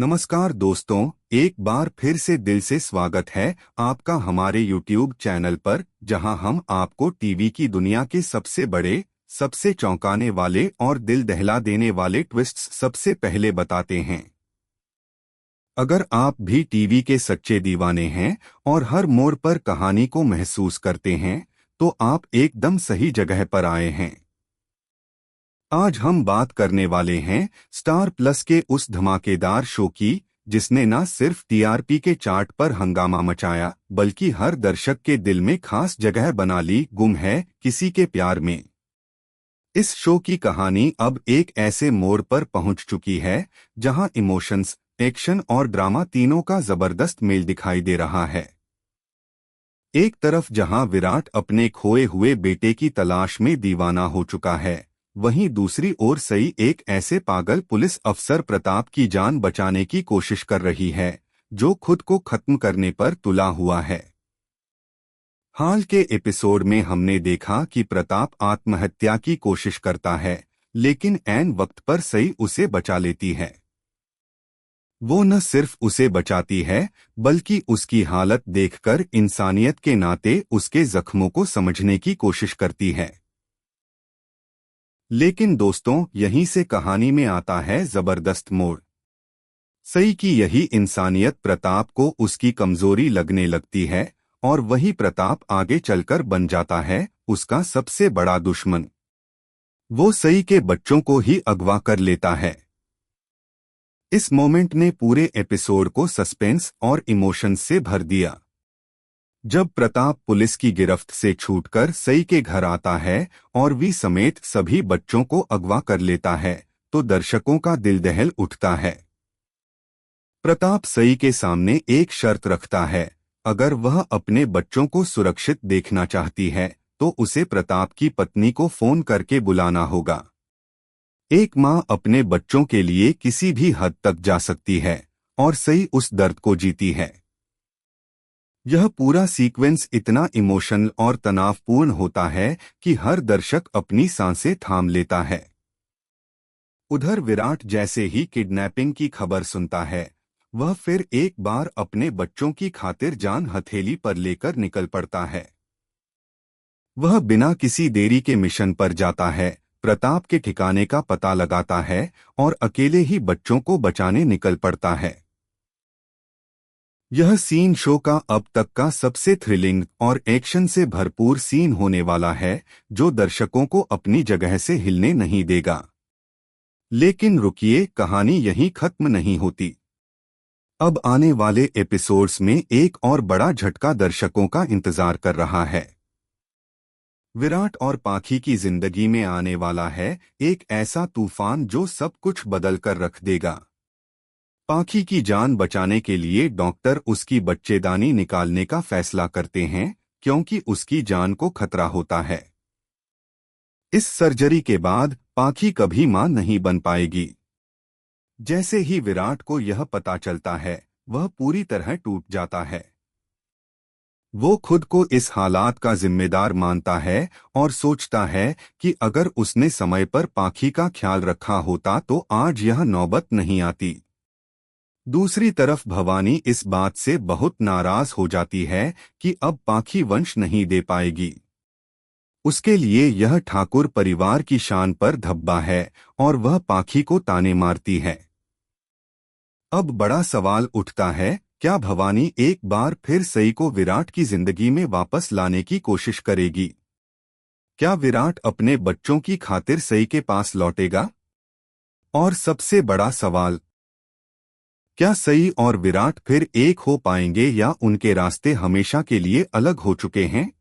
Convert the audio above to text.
नमस्कार दोस्तों, एक बार फिर से दिल से स्वागत है आपका हमारे YouTube चैनल पर, जहां हम आपको टीवी की दुनिया के सबसे बड़े, सबसे चौंकाने वाले और दिल दहला देने वाले ट्विस्ट्स सबसे पहले बताते हैं। अगर आप भी टीवी के सच्चे दीवाने हैं और हर मोड़ पर कहानी को महसूस करते हैं, तो आप एकदम सही जगह पर आए हैं। आज हम बात करने वाले हैं स्टार प्लस के उस धमाकेदार शो की, जिसने न सिर्फ टीआरपी के चार्ट पर हंगामा मचाया, बल्कि हर दर्शक के दिल में खास जगह बना ली। गुम है किसी के प्यार में। इस शो की कहानी अब एक ऐसे मोड़ पर पहुंच चुकी है जहां इमोशंस, एक्शन और ड्रामा तीनों का जबरदस्त मेल दिखाई दे रहा है। एक तरफ जहां विराट अपने खोए हुए बेटे की तलाश में दीवाना हो चुका है, वहीं दूसरी ओर सई एक ऐसे पागल पुलिस अफसर प्रताप की जान बचाने की कोशिश कर रही है, जो खुद को खत्म करने पर तुला हुआ है। हाल के एपिसोड में हमने देखा कि प्रताप आत्महत्या की कोशिश करता है, लेकिन ऐन वक्त पर सई उसे बचा लेती है। वो न सिर्फ उसे बचाती है, बल्कि उसकी हालत देखकर इंसानियत के नाते उसके जख्मों को समझने की कोशिश करती है। लेकिन दोस्तों, यहीं से कहानी में आता है जबरदस्त मोड़। सई की यही इंसानियत प्रताप को उसकी कमजोरी लगने लगती है, और वही प्रताप आगे चलकर बन जाता है उसका सबसे बड़ा दुश्मन। वो सई के बच्चों को ही अगवा कर लेता है। इस मोमेंट ने पूरे एपिसोड को सस्पेंस और इमोशंस से भर दिया। जब प्रताप पुलिस की गिरफ्त से छूटकर सई के घर आता है और वी समेत सभी बच्चों को अगवा कर लेता है, तो दर्शकों का दिल दहल उठता है। प्रताप सई के सामने एक शर्त रखता है, अगर वह अपने बच्चों को सुरक्षित देखना चाहती है, तो उसे प्रताप की पत्नी को फोन करके बुलाना होगा। एक माँ अपने बच्चों के लिए किसी भी हद तक जा सकती है, और सई उस दर्द को जीती है। यह पूरा सीक्वेंस इतना इमोशनल और तनावपूर्ण होता है कि हर दर्शक अपनी सांसें थाम लेता है। उधर विराट जैसे ही किडनैपिंग की खबर सुनता है, वह फिर एक बार अपने बच्चों की खातिर जान हथेली पर लेकर निकल पड़ता है। वह बिना किसी देरी के मिशन पर जाता है, प्रताप के ठिकाने का पता लगाता है और अकेले ही बच्चों को बचाने निकल पड़ता है। यह सीन शो का अब तक का सबसे थ्रिलिंग और एक्शन से भरपूर सीन होने वाला है, जो दर्शकों को अपनी जगह से हिलने नहीं देगा। लेकिन रुकिए, कहानी यहीं खत्म नहीं होती। अब आने वाले एपिसोड्स में एक और बड़ा झटका दर्शकों का इंतजार कर रहा है। विराट और पाखी की जिंदगी में आने वाला है एक ऐसा तूफान जो सब कुछ बदल कर रख देगा। पाखी की जान बचाने के लिए डॉक्टर उसकी बच्चेदानी निकालने का फैसला करते हैं, क्योंकि उसकी जान को खतरा होता है। इस सर्जरी के बाद पाखी कभी मां नहीं बन पाएगी। जैसे ही विराट को यह पता चलता है, वह पूरी तरह टूट जाता है। वो खुद को इस हालात का जिम्मेदार मानता है और सोचता है कि अगर उसने समय पर पाखी का ख्याल रखा होता तो आज यह नौबत नहीं आती। दूसरी तरफ भवानी इस बात से बहुत नाराज हो जाती है कि अब पाखी वंश नहीं दे पाएगी। उसके लिए यह ठाकुर परिवार की शान पर धब्बा है और वह पाखी को ताने मारती है। अब बड़ा सवाल उठता है, क्या भवानी एक बार फिर सई को विराट की जिंदगी में वापस लाने की कोशिश करेगी? क्या विराट अपने बच्चों की खातिर सई के पास लौटेगा? और सबसे बड़ा सवाल, क्या सई और विराट फिर एक हो पाएंगे या उनके रास्ते हमेशा के लिए अलग हो चुके हैं?